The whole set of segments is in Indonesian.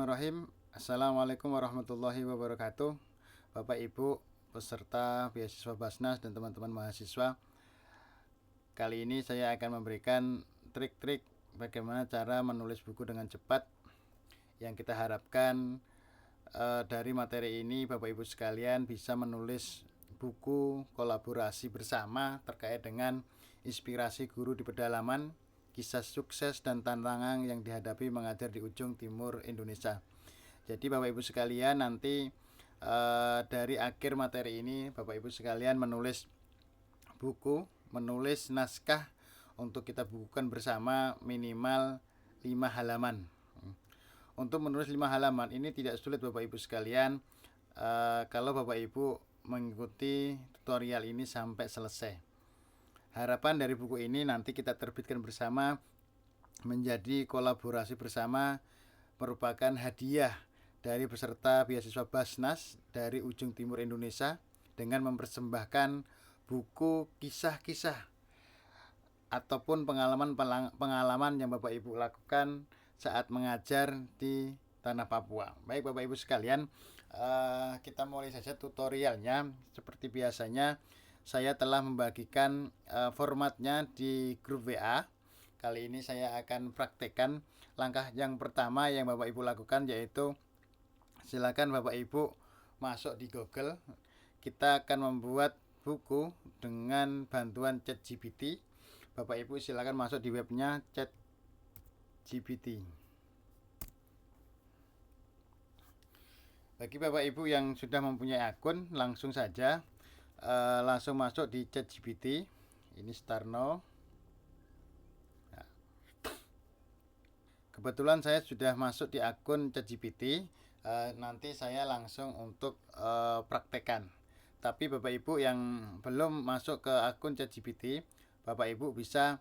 Bismillahirrahmanirrahim. Assalamualaikum warahmatullahi wabarakatuh. Bapak Ibu peserta beasiswa Basnas dan teman-teman mahasiswa. Kali ini saya akan memberikan trik-trik bagaimana cara menulis buku dengan cepat. Yang kita harapkan dari materi ini Bapak Ibu sekalian bisa menulis buku kolaborasi bersama terkait dengan inspirasi guru di pedalaman, kisah sukses dan tantangan yang dihadapi mengajar di ujung timur Indonesia. Jadi Bapak Ibu sekalian nanti dari akhir materi ini Bapak Ibu sekalian menulis buku, menulis naskah untuk kita bukukan bersama minimal 5 halaman. Untuk menulis 5 halaman ini tidak sulit Bapak Ibu sekalian kalau Bapak Ibu mengikuti tutorial ini sampai selesai. Harapan dari buku ini nanti kita terbitkan bersama menjadi kolaborasi bersama, merupakan hadiah dari peserta beasiswa Basnas dari ujung timur Indonesia dengan mempersembahkan buku kisah-kisah ataupun pengalaman yang Bapak Ibu lakukan saat mengajar di tanah Papua. Baik Bapak Ibu sekalian, kita mulai saja tutorialnya. Seperti biasanya saya telah membagikan formatnya di grup WA. Kali ini saya akan praktekkan langkah yang pertama yang Bapak Ibu lakukan, yaitu silakan Bapak Ibu masuk di Google. Kita akan membuat buku dengan bantuan ChatGPT. Bapak Ibu silakan masuk di webnya ChatGPT. Bagi Bapak Ibu yang sudah mempunyai akun, langsung saja langsung masuk di ChatGPT. Ini Starno. Nah, kebetulan saya sudah masuk di akun ChatGPT. Nanti saya langsung untuk praktekan. Tapi Bapak Ibu yang belum masuk ke akun ChatGPT, Bapak Ibu bisa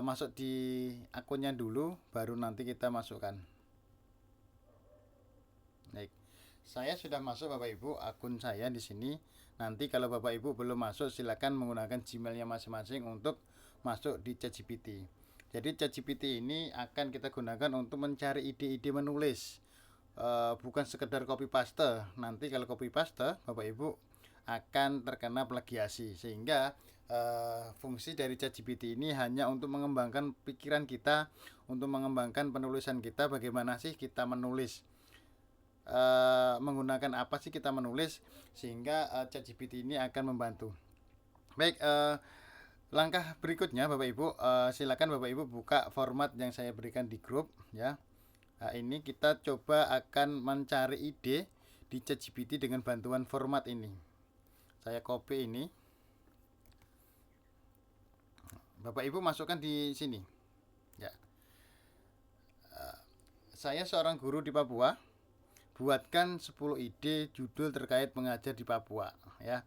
masuk di akunnya dulu, baru nanti kita masukkan. Baik, saya sudah masuk Bapak Ibu akun saya di sini. Nanti kalau Bapak Ibu belum masuk, silakan menggunakan Gmailnya masing-masing untuk masuk di ChatGPT. Jadi ChatGPT ini akan kita gunakan untuk mencari ide-ide menulis, bukan sekedar copy paste. Nanti kalau copy paste Bapak Ibu akan terkena plagiasi, sehingga fungsi dari ChatGPT ini hanya untuk mengembangkan pikiran kita, untuk mengembangkan penulisan kita. Bagaimana sih kita menulis, menggunakan apa sih kita menulis, sehingga ChatGPT ini akan membantu. Baik, langkah berikutnya Bapak Ibu, silakan Bapak Ibu buka format yang saya berikan di grup ya. Nah, ini kita coba akan mencari ide di ChatGPT dengan bantuan format ini. Saya copy ini. Bapak Ibu masukkan di sini. Ya. Saya seorang guru di Papua. Buatkan 10 ide judul terkait mengajar di Papua ya.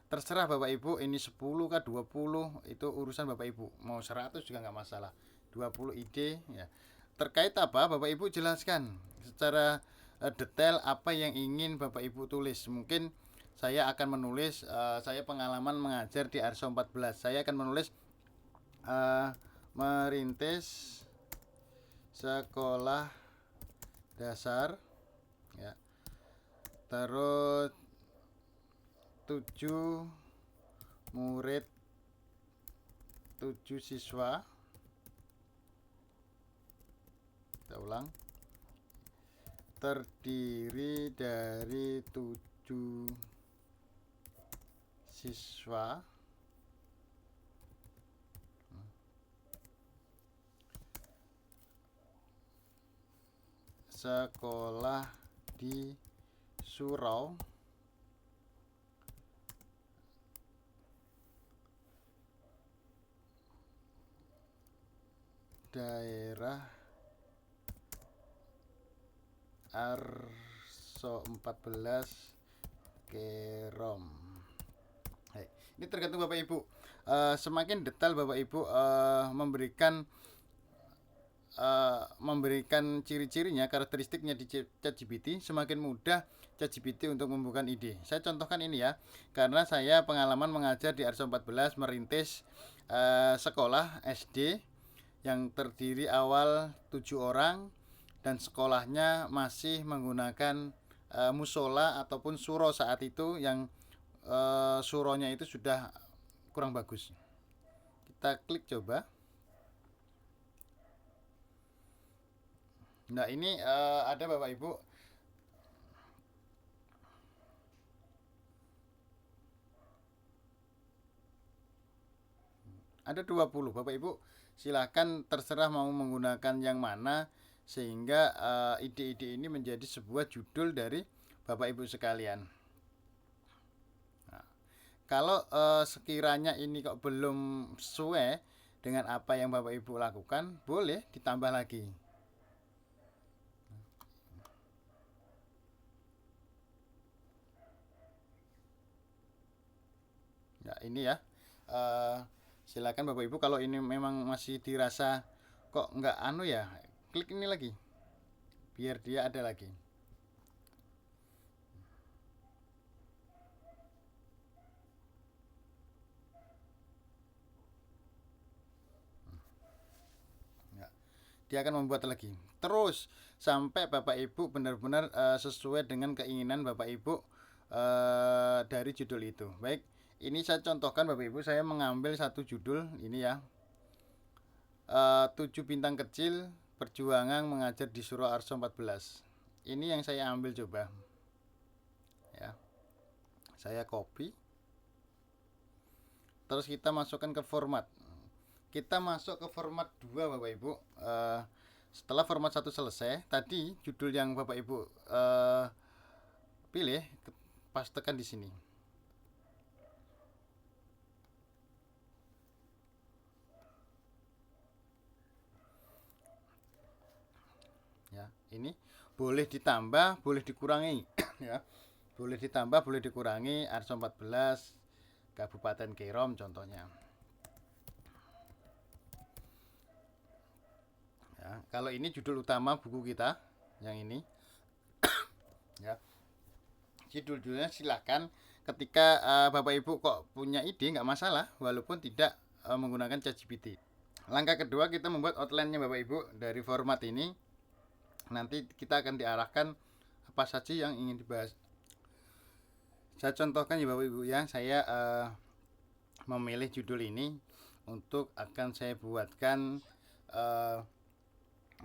Terserah Bapak Ibu, ini 10 kah 20, itu urusan Bapak Ibu. Mau 100 juga nggak masalah. 20 ide ya. Terkait apa Bapak Ibu jelaskan secara detail apa yang ingin Bapak Ibu tulis. Mungkin saya akan menulis saya pengalaman mengajar di Arso 14. Saya akan menulis merintis sekolah dasar ya, terus 7 murid 7 siswa. Kita ulang, terdiri dari 7 siswa sekolah di Surau, daerah Arso 14 Kerom. Ini tergantung Bapak Ibu. Semakin detail Bapak Ibu memberikan ciri-cirinya, karakteristiknya di ChatGPT, semakin mudah ChatGPT untuk membuka ide. Saya contohkan ini ya, karena saya pengalaman mengajar di Arso 14 merintis sekolah SD yang terdiri awal 7 orang dan sekolahnya masih menggunakan musola ataupun suro saat itu, yang suronya itu sudah kurang bagus. Kita klik coba. Nah, ini ada Bapak Ibu. Ada 20. Bapak Ibu silahkan terserah mau menggunakan yang mana, sehingga ide-ide ini menjadi sebuah judul dari Bapak Ibu sekalian. Nah, kalau sekiranya ini kok belum sesuai dengan apa yang Bapak Ibu lakukan, boleh ditambah lagi. Ya, ini ya. Silakan Bapak Ibu, kalau ini memang masih dirasa kok nggak ya, klik ini lagi biar dia ada lagi. Ya, dia akan membuat lagi terus sampai Bapak Ibu benar-benar sesuai dengan keinginan Bapak Ibu dari judul itu. Baik, ini saya contohkan Bapak Ibu, saya mengambil satu judul ini ya, 7 bintang kecil perjuangan mengajar di Suro Arso 14. Ini yang saya ambil coba ya, saya copy, terus kita masukkan ke format. Kita masuk ke format 2 Bapak Ibu. Setelah format 1 selesai, tadi judul yang Bapak Ibu pilih, pastekan di sini. Ya, ini boleh ditambah, boleh dikurangi ya. Boleh ditambah, boleh dikurangi. Arso 14 Kabupaten Kerom contohnya. Ya, kalau ini judul utama buku kita yang ini ya. Judul-judulnya silakan, ketika Bapak Ibu kok punya ide nggak masalah walaupun tidak menggunakan ChatGPT. Langkah kedua, kita membuat outline-nya Bapak Ibu dari format ini. Nanti kita akan diarahkan apa saja yang ingin dibahas. Saya contohkan ya Bapak Ibu ya, saya memilih judul ini untuk akan saya buatkan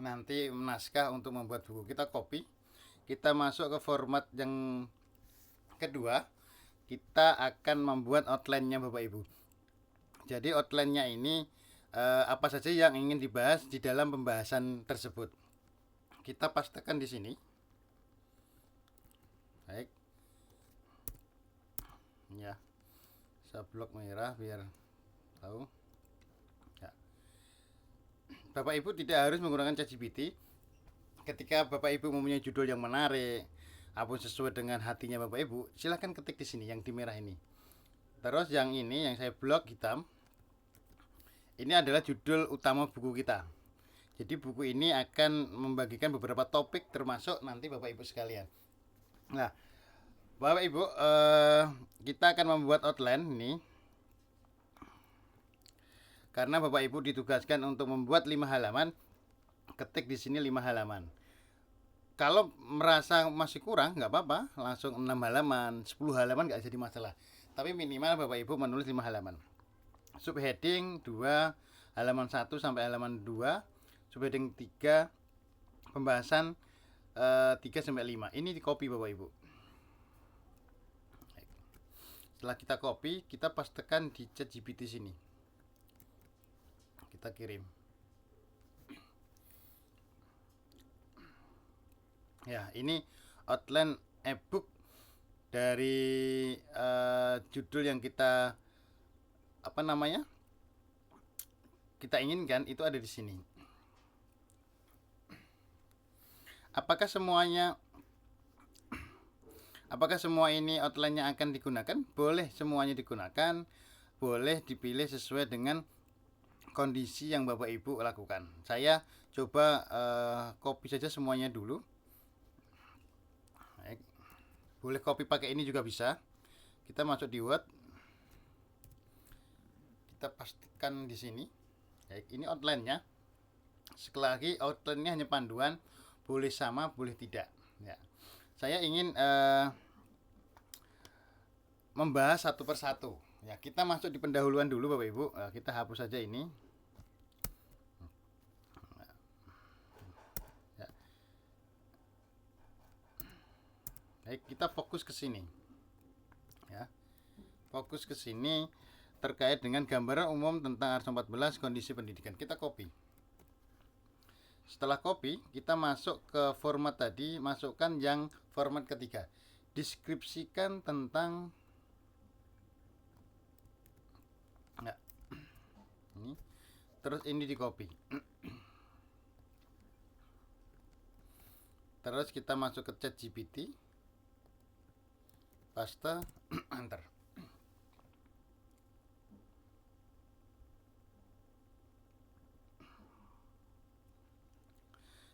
nanti naskah untuk membuat buku. Kita copy, kita masuk ke format yang kedua, kita akan membuat outline-nya Bapak Ibu. Jadi outline-nya ini apa saja yang ingin dibahas di dalam pembahasan tersebut. Kita pastekan di sini. Baik. Ya. Saya blok merah biar tahu. Ya. Bapak Ibu tidak harus menggunakan ChatGPT. Ketika Bapak Ibu mempunyai judul yang menarik, apa sesuai dengan hatinya Bapak Ibu, silahkan ketik di sini yang di merah ini. Terus yang ini yang saya blok hitam, ini adalah judul utama buku kita. Jadi buku ini akan membagikan beberapa topik, termasuk nanti Bapak Ibu sekalian. Nah, Bapak Ibu, kita akan membuat outline ini karena Bapak Ibu ditugaskan untuk membuat 5 halaman. Ketik di sini 5 halaman. Kalau merasa masih kurang nggak apa-apa, langsung 6 halaman, 10 halaman nggak jadi masalah. Tapi minimal Bapak Ibu menulis 5 halaman. Subheading 2, halaman 1 sampai halaman 2, subheading 3, pembahasan 3 sampai 5. Ini di copy Bapak Ibu. Setelah kita copy, kita pastekan di ChatGPT sini. Kita kirim. Ya, ini outline ebook dari judul yang kita kita inginkan, itu ada di sini. Apakah semua ini outline-nya akan digunakan? Boleh semuanya digunakan, boleh dipilih sesuai dengan kondisi yang Bapak Ibu lakukan. Saya coba copy saja semuanya dulu. Baik. Boleh copy pakai ini juga bisa. Kita masuk di Word, kita pastikan di sini. Baik, ini outline-nya. Sekali lagi, outline-nya hanya panduan, boleh sama, boleh tidak. Ya. Saya ingin membahas satu persatu. Ya, kita masuk di pendahuluan dulu Bapak Ibu. Kita hapus saja ini. Ya. Baik, kita fokus ke sini. Ya. Fokus ke sini terkait dengan gambaran umum tentang Arso 14 kondisi pendidikan. Kita copy. Setelah copy, kita masuk ke format tadi, masukkan yang format ketiga. Deskripsikan tentang ini. Terus ini di copy. Terus kita masuk ke ChatGPT. Paste, enter.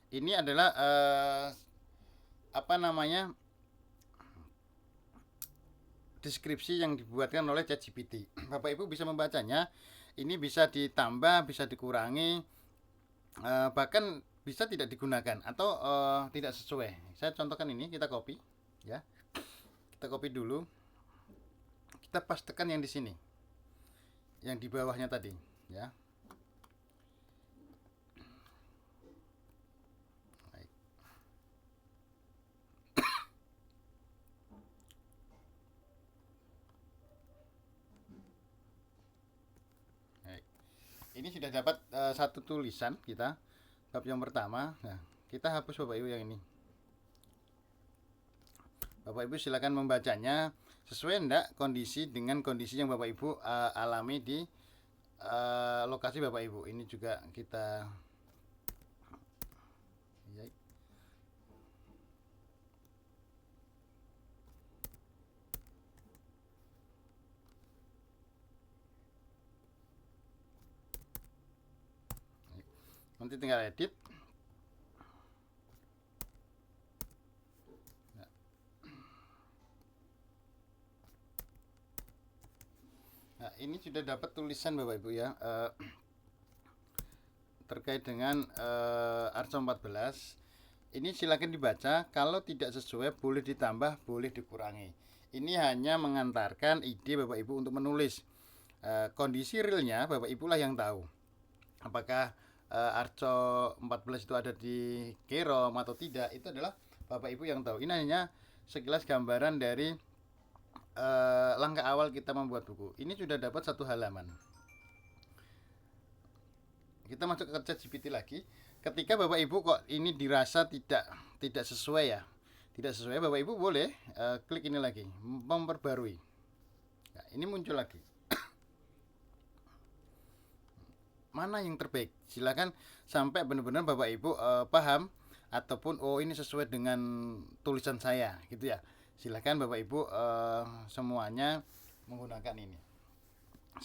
Ini adalah deskripsi yang dibuatkan oleh ChatGPT. Bapak Ibu bisa membacanya. Ini bisa ditambah, bisa dikurangi, bahkan bisa tidak digunakan atau tidak sesuai. Saya contohkan ini, kita copy, ya. Kita copy dulu. Kita pastekan yang di sini, yang di bawahnya tadi, ya. Ini sudah dapat satu tulisan kita, bab yang pertama. Nah, kita hapus Bapak Ibu yang ini. Bapak Ibu silakan membacanya sesuai enggak kondisi dengan kondisi yang Bapak Ibu alami di lokasi Bapak Ibu. Ini juga kita ya. Nanti tinggal edit. Nah, ini sudah dapat tulisan Bapak Ibu ya, terkait dengan Arso 14. Ini silakan dibaca. Kalau tidak sesuai boleh ditambah, boleh dikurangi. Ini hanya mengantarkan ide Bapak Ibu untuk menulis. Kondisi realnya Bapak Ibu lah yang tahu. Apakah Arso 14 itu ada di Kerom atau tidak, itu adalah Bapak Ibu yang tahu. Ini hanya sekilas gambaran dari langkah awal kita membuat buku. Ini sudah dapat satu halaman. Kita masuk ke ChatGPT lagi. Ketika Bapak Ibu kok ini dirasa tidak sesuai ya, tidak sesuai, Bapak Ibu boleh klik ini lagi, memperbarui. Nah, ini muncul lagi. Mana yang terbaik? Silakan sampai benar-benar Bapak Ibu paham ataupun oh ini sesuai dengan tulisan saya, gitu ya. Silakan Bapak Ibu semuanya menggunakan ini.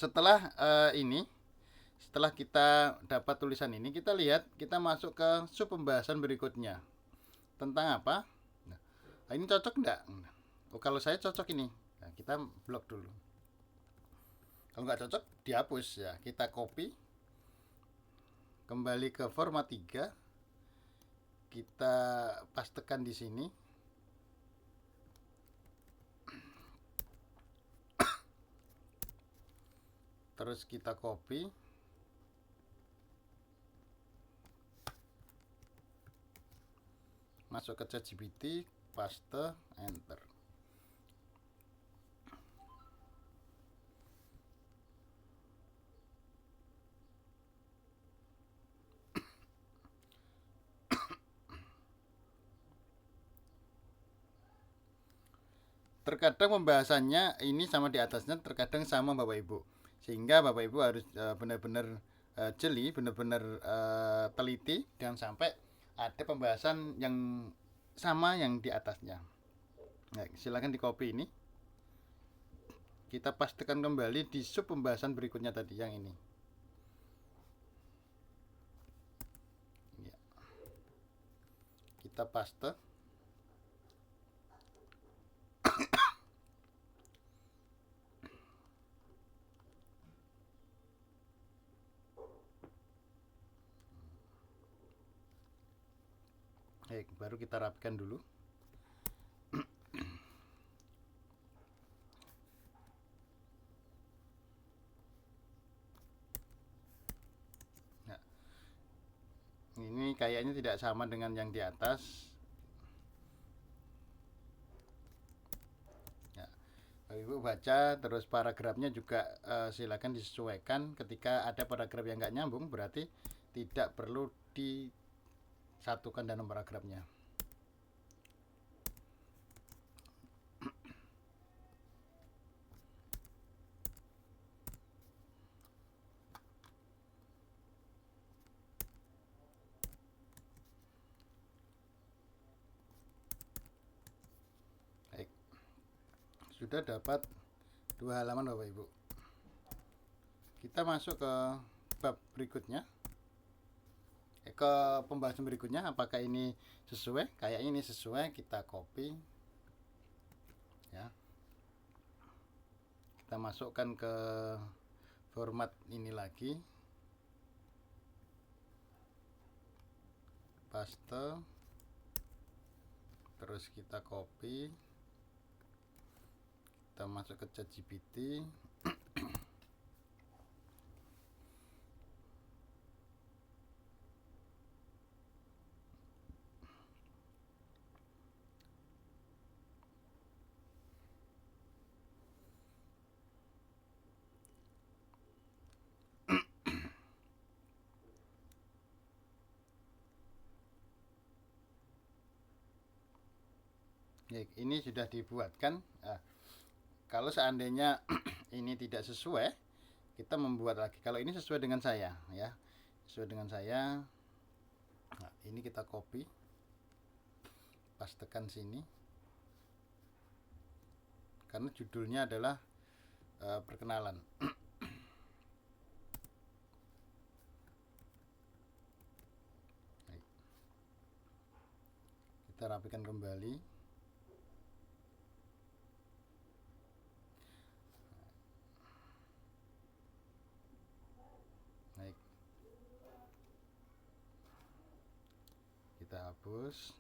Setelah ini, setelah kita dapat tulisan ini, kita lihat, kita masuk ke sub pembahasan berikutnya. Tentang apa? Nah, ini cocok enggak? Oh, kalau saya cocok ini. Nah, kita blok dulu. Kalau nggak cocok, dihapus ya. Kita copy. Kembali ke format 3. Kita pastekan di sini. Terus kita copy. Masuk ke ChatGPT, paste, enter. Terkadang pembahasannya ini sama di atasnya, terkadang sama Bapak Ibu. Sehingga Bapak Ibu harus benar-benar jeli, benar-benar teliti, jangan sampai ada pembahasan yang sama yang di atasnya. Nah, silakan di copy ini. Kita pastikan kembali di sub pembahasan berikutnya tadi yang ini. Ya. Kita paste. Baik, baru kita rapikan dulu. Nah, ini kayaknya tidak sama dengan yang di atas. Ya, Ibu baca terus paragrafnya juga silakan disesuaikan. Ketika ada paragraf yang nggak nyambung, berarti tidak perlu disatukan dalam paragrafnya. Baik, sudah dapat 2 halaman Bapak Ibu. Kita masuk ke bab berikutnya, ke pembahasan berikutnya. Apakah ini sesuai? Kayaknya ini sesuai, kita copy ya, kita masukkan ke format ini lagi, paste, terus kita copy, kita masuk ke ChatGPT. Ini sudah dibuatkan. Kalau seandainya ini tidak sesuai, kita membuat lagi. Kalau ini sesuai dengan saya, ya, sesuai dengan saya. Nah, ini kita copy, pastekan sini. Karena judulnya adalah perkenalan. Kita rapikan kembali. Baik, kita hapus.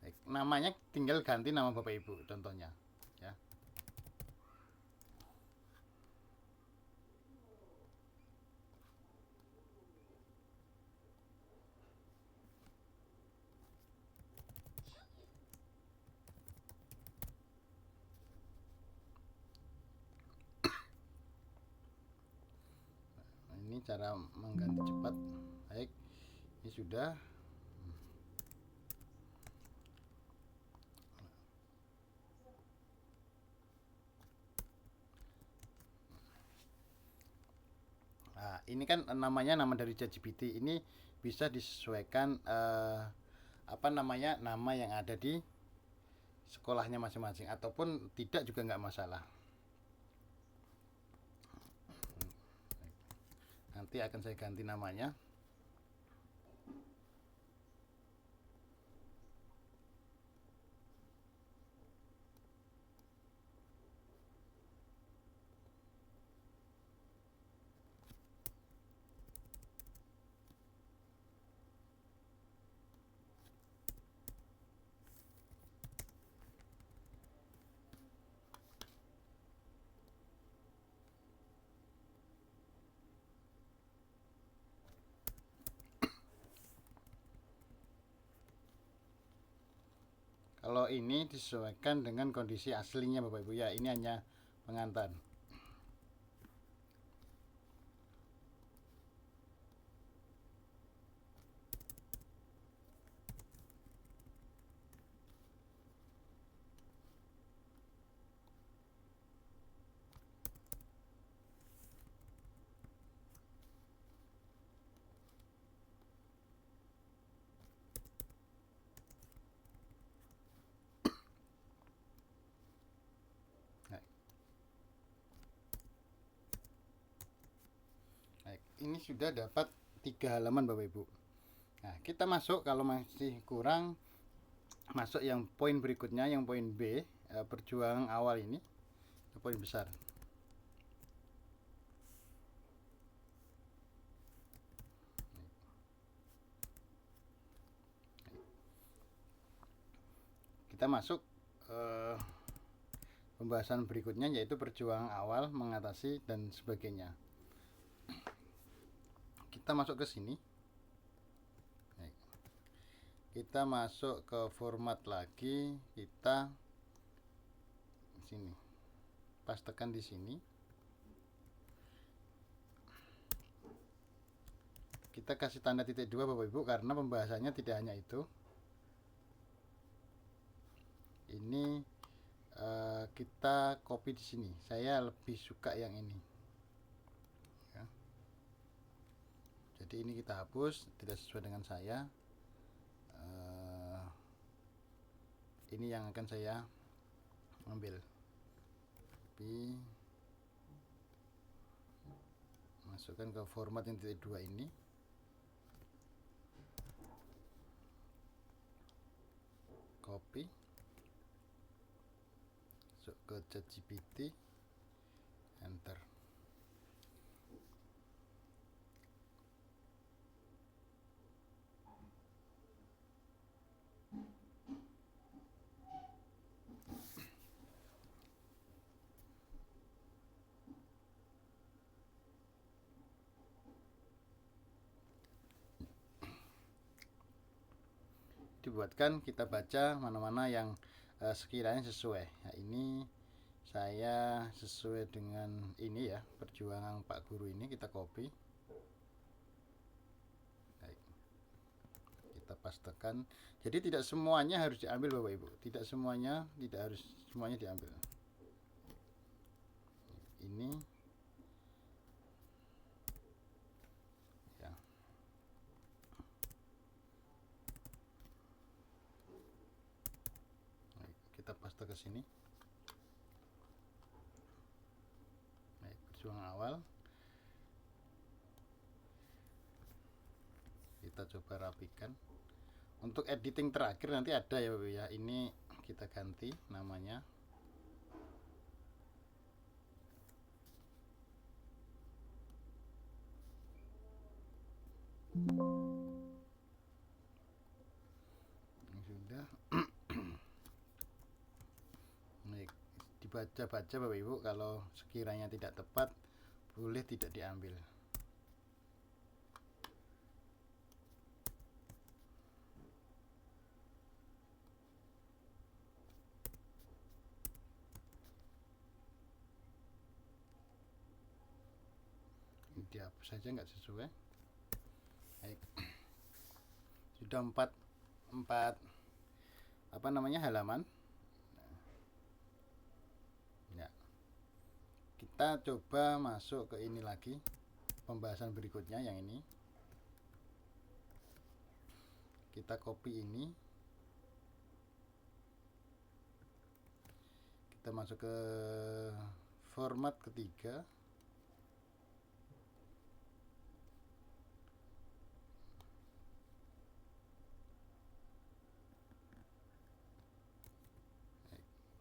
Baik, namanya tinggal ganti nama Bapak Ibu contohnya, ya. Ini cara mengganti cepat. Baik, ini sudah. Nah, ini kan namanya nama dari ChatGPT. Ini bisa disesuaikan apa namanya, nama yang ada di sekolahnya masing-masing, ataupun tidak juga nggak masalah. Nanti akan saya ganti namanya. Kalau ini disesuaikan dengan kondisi aslinya Bapak Ibu, ya. Ini hanya pengantar. Ini sudah dapat 3 halaman Bapak Ibu. Nah, kita masuk, kalau masih kurang, masuk yang poin berikutnya, yang poin B, perjuangan awal ini, poin besar. kita masuk pembahasan berikutnya, yaitu perjuangan awal, mengatasi dan sebagainya. Kita masuk ke sini, kita masuk ke format lagi, kita sini pas tekan di sini, kita kasih tanda titik 2 Bapak Ibu, karena pembahasannya tidak hanya itu. Ini kita copy di sini. Saya lebih suka yang ini ya. Jadi ini kita hapus, tidak sesuai dengan saya. Ini yang akan saya ambil, tapi masukkan ke format yang titik 2 ini. Copy, masuk ke ChatGPT, enter. Dibuatkan, kita baca mana-mana yang sekiranya sesuai. Nah, ini saya sesuai dengan ini ya, perjuangan Pak Guru ini, kita copy. Baik. Kita pastekan. Jadi tidak semuanya harus diambil Bapak Ibu. Tidak harus semuanya diambil. Ini ya. Baik, kita paste ke sini. Baik, perjuangan awal. Kita coba rapikan. Untuk editing terakhir nanti ada ya Bapak ya. Ini kita ganti namanya. Sudah. Baik, dibaca-baca Bapak Ibu, kalau sekiranya tidak tepat boleh tidak diambil. Dihapus saja, nggak sesuai. Baik. Sudah 4 halaman ya. Kita coba masuk ke ini lagi, pembahasan berikutnya yang ini. Kita copy ini, kita masuk ke format ketiga.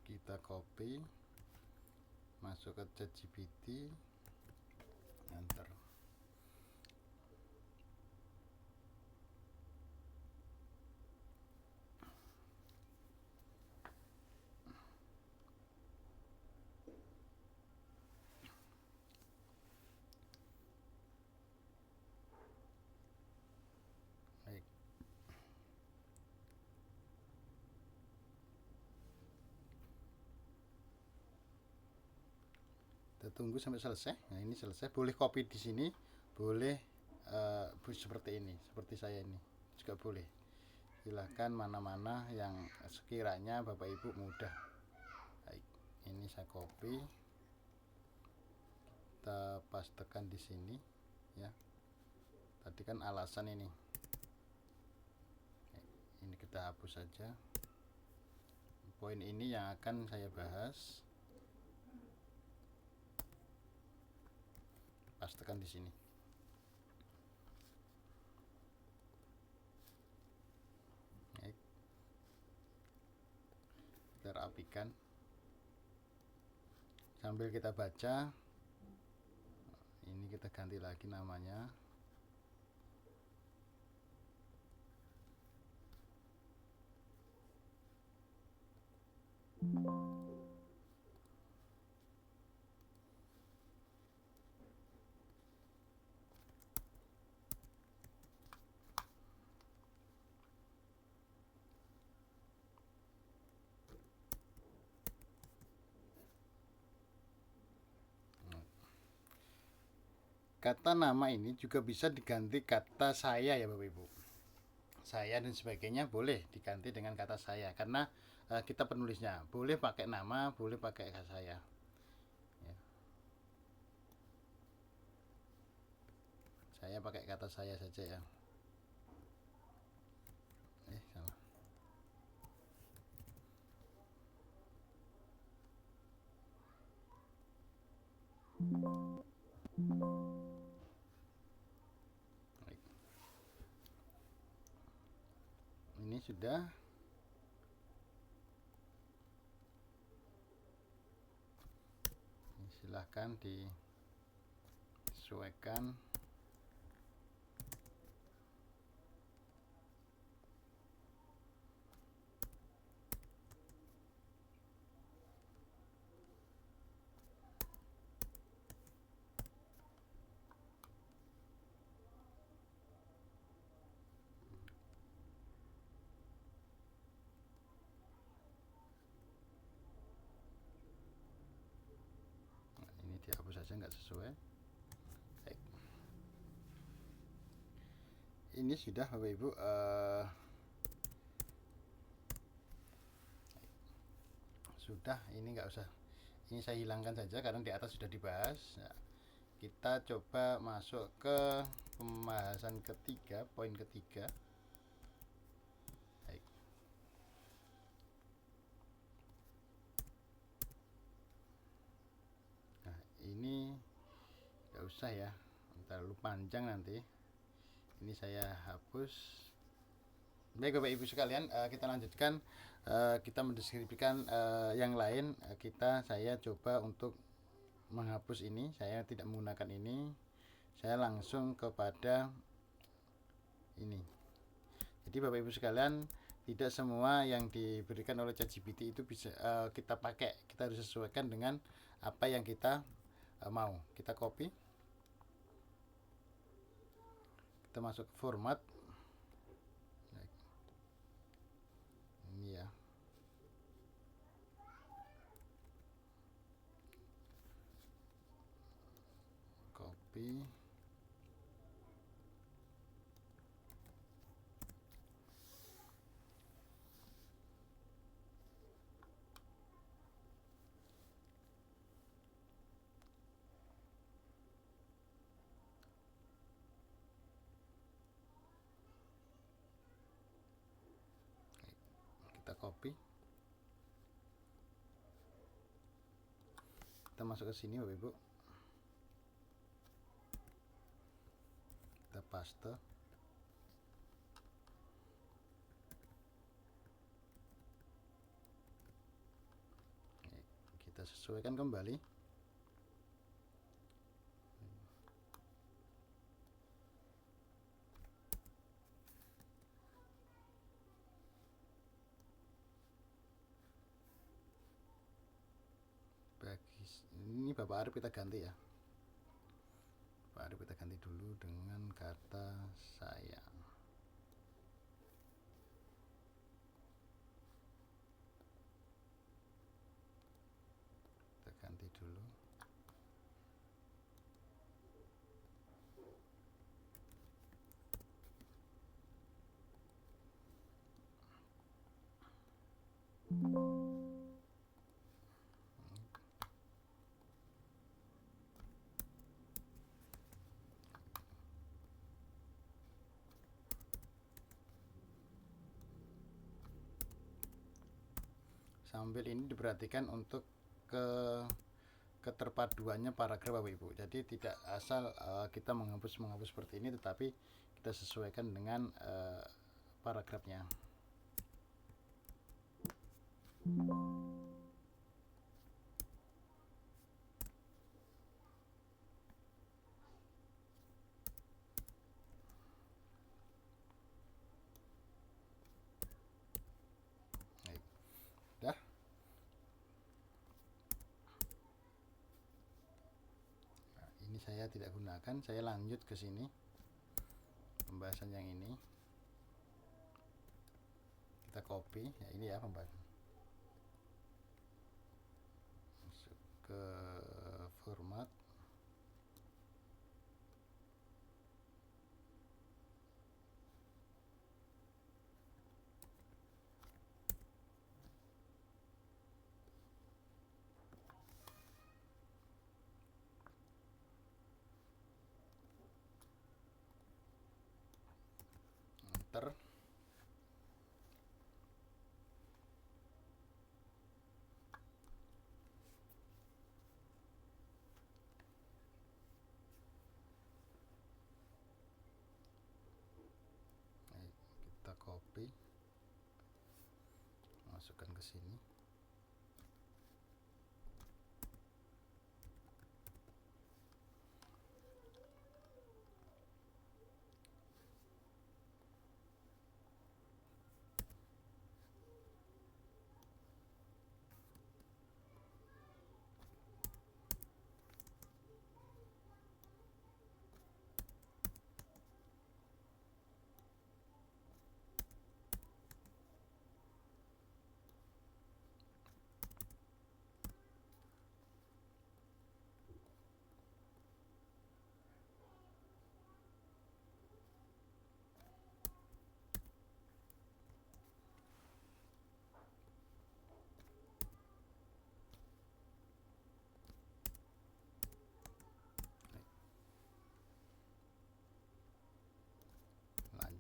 Kita copy, masuk ke ChatGPT, enter. Baik. Kita tunggu sampai selesai. Nah, ini selesai. Boleh copy di sini, boleh seperti ini, seperti saya ini juga boleh. Silahkan mana-mana yang sekiranya Bapak Ibu mudah. Baik, ini saya copy, kita pastekan di sini ya. Tadi kan alasan ini kita hapus saja. Poin ini yang akan saya bahas, pastekan di sini. Baik. Kita rapikan sambil kita baca. Ini kita ganti lagi namanya. kata nama ini juga bisa diganti kata saya ya Bapak Ibu. Saya dan sebagainya boleh diganti dengan kata saya, karena kita penulisnya boleh pakai nama, boleh pakai kata saya ya. Saya pakai kata saya saja ya. Salah. Baik. Ini sudah. Silahkan disesuaikan. Ini dihapus saja, nggak sesuai. Baik. Ini sudah Bapak Ibu. Sudah, ini nggak usah, ini saya hilangkan saja karena di atas sudah dibahas. Nah, kita coba masuk ke pembahasan ketiga, poin ketiga. Baik. Nah, ini nggak usah ya, terlalu panjang nanti. Ini saya hapus. Baik Bapak Ibu sekalian, kita lanjutkan. Kita mendeskripsikan yang lain. Saya coba untuk menghapus ini. Saya tidak menggunakan ini. Saya langsung kepada ini. Jadi Bapak Ibu sekalian, tidak semua yang diberikan oleh ChatGPT itu bisa kita pakai. Kita harus sesuaikan dengan apa yang kita mau. Kita copy. Kita masuk ke format. Ini ya. Copy. Kita copy. Kita masuk ke sini Bapak Ibu. Kita paste. Kita sesuaikan kembali. Ini Bapak Arif kita ganti ya. Bapak Arif kita ganti dulu dengan kata saya. Kita ganti dulu. Sambil ini diperhatikan untuk keterpaduannya paragraf Bapak Ibu. Jadi tidak asal kita menghapus seperti ini, tetapi kita sesuaikan dengan paragrafnya. Dah. Nah, ini saya tidak gunakan, saya lanjut ke sini. Pembahasan yang ini. Kita copy, ya ini ya pembahasan. Masuk ke format. filter. Kita copy, masukkan ke sini.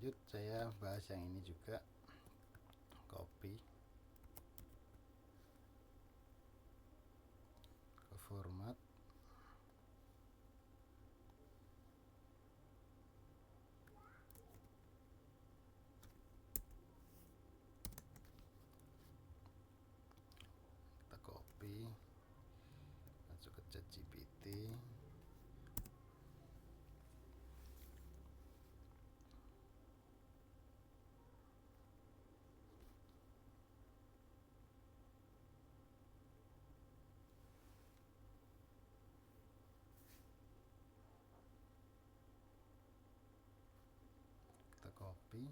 Lanjut, saya bahas yang ini juga. Copy ke format, kita copy, masuk ke ChatGPT. Kita copy,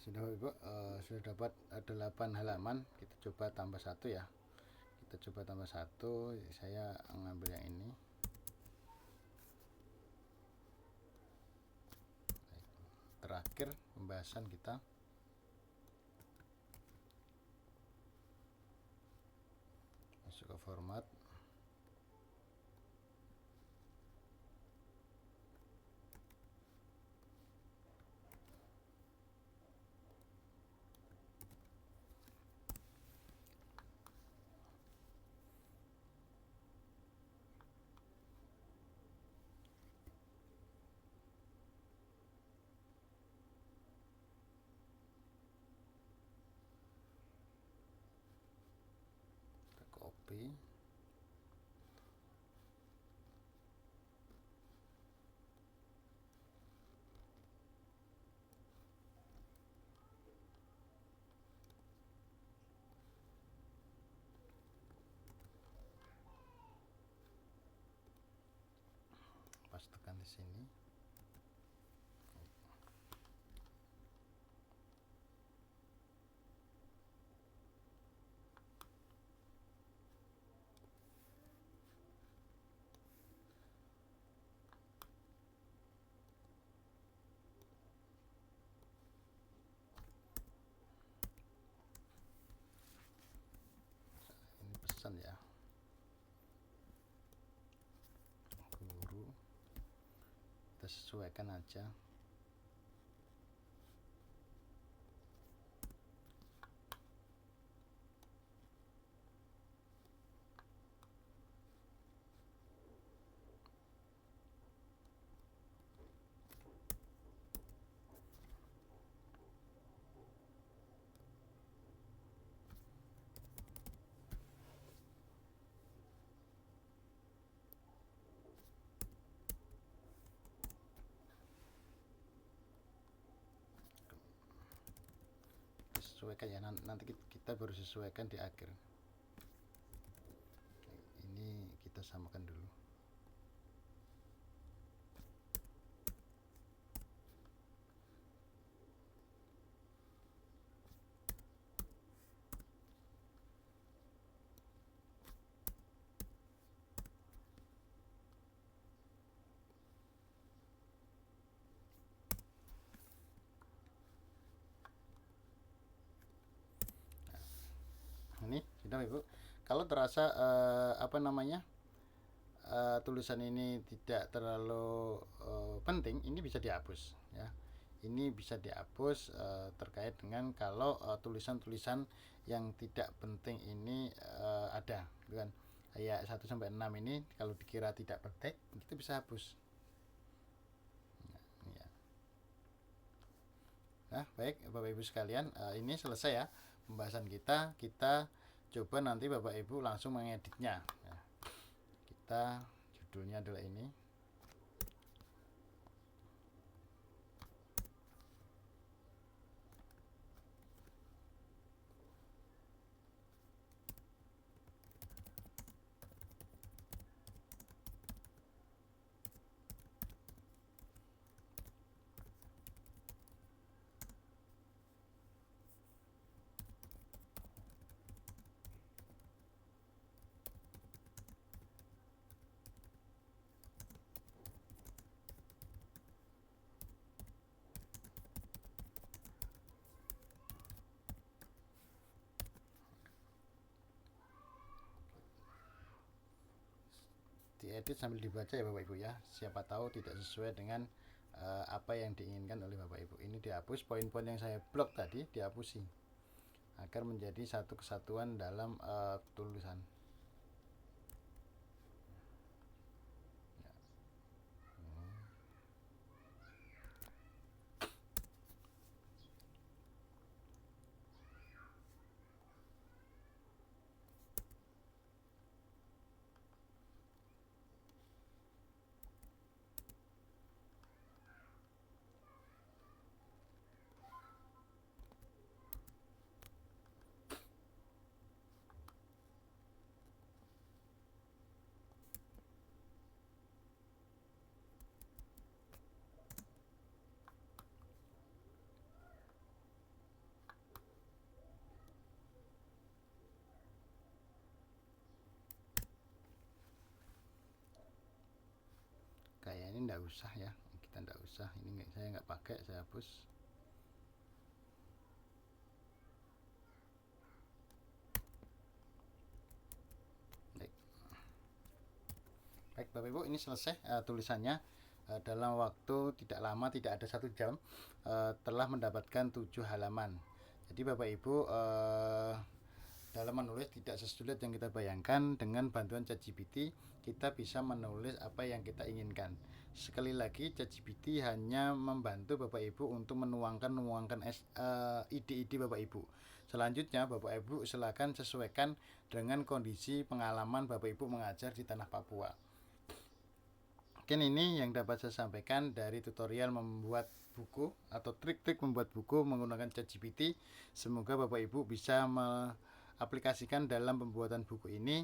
sudah Ibu, sudah dapat 8 halaman. Kita coba tambah satu ya. Kita coba tambah satu. Saya ngambil yang ini. Terakhir pembahasan kita. Masuk ke format. Copy, pastekan di sini. pesan ya, guru kita sesuaikan aja. Sesuaikan ya, nanti kita baru sesuaikan di akhir. Ini kita samakan dulu. Ini sudah Ibu. Kalau terasa tulisan ini tidak terlalu penting, ini bisa dihapus ya. Ini bisa dihapus terkait dengan kalau tulisan-tulisan yang tidak penting ini ada, gitu kan. Kayak 1 sampai 6 ini kalau dikira tidak penting, kita bisa hapus. Ya. Nah, baik Bapak Ibu sekalian, ini selesai ya pembahasan kita. Kita coba nanti Bapak Ibu langsung mengeditnya ya. Kita judulnya adalah ini. Diedit sambil dibaca ya Bapak Ibu ya. Siapa tahu tidak sesuai dengan apa yang diinginkan oleh Bapak Ibu. Ini dihapus, poin-poin yang saya blok tadi dihapusi agar menjadi satu kesatuan dalam tulisan. Kayak ini enggak usah ya, kita enggak usah, ini saya enggak pakai, saya hapus. Baik Bapak Ibu, ini selesai tulisannya. Dalam waktu tidak lama, tidak ada 1 jam, telah mendapatkan 7 halaman. Jadi Bapak Ibu dalam menulis tidak sesulit yang kita bayangkan. Dengan bantuan ChatGPT kita bisa menulis apa yang kita inginkan. Sekali lagi, ChatGPT hanya membantu Bapak Ibu untuk menuangkan ide-ide Bapak Ibu. Selanjutnya Bapak Ibu silakan sesuaikan dengan kondisi pengalaman Bapak Ibu mengajar di tanah Papua. Mungkin ini yang dapat saya sampaikan dari tutorial membuat buku atau trik-trik membuat buku menggunakan ChatGPT. Semoga Bapak Ibu bisa aplikasikan dalam pembuatan buku ini.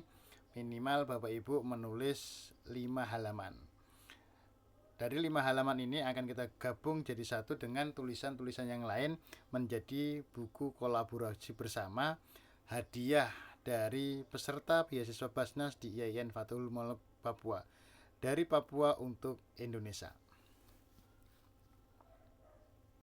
Minimal Bapak Ibu menulis 5 halaman. Dari 5 halaman ini akan kita gabung jadi satu dengan tulisan-tulisan yang lain menjadi buku kolaborasi bersama, hadiah dari peserta beasiswa Basnas di IAIN Fathul Molek Papua, dari Papua untuk Indonesia.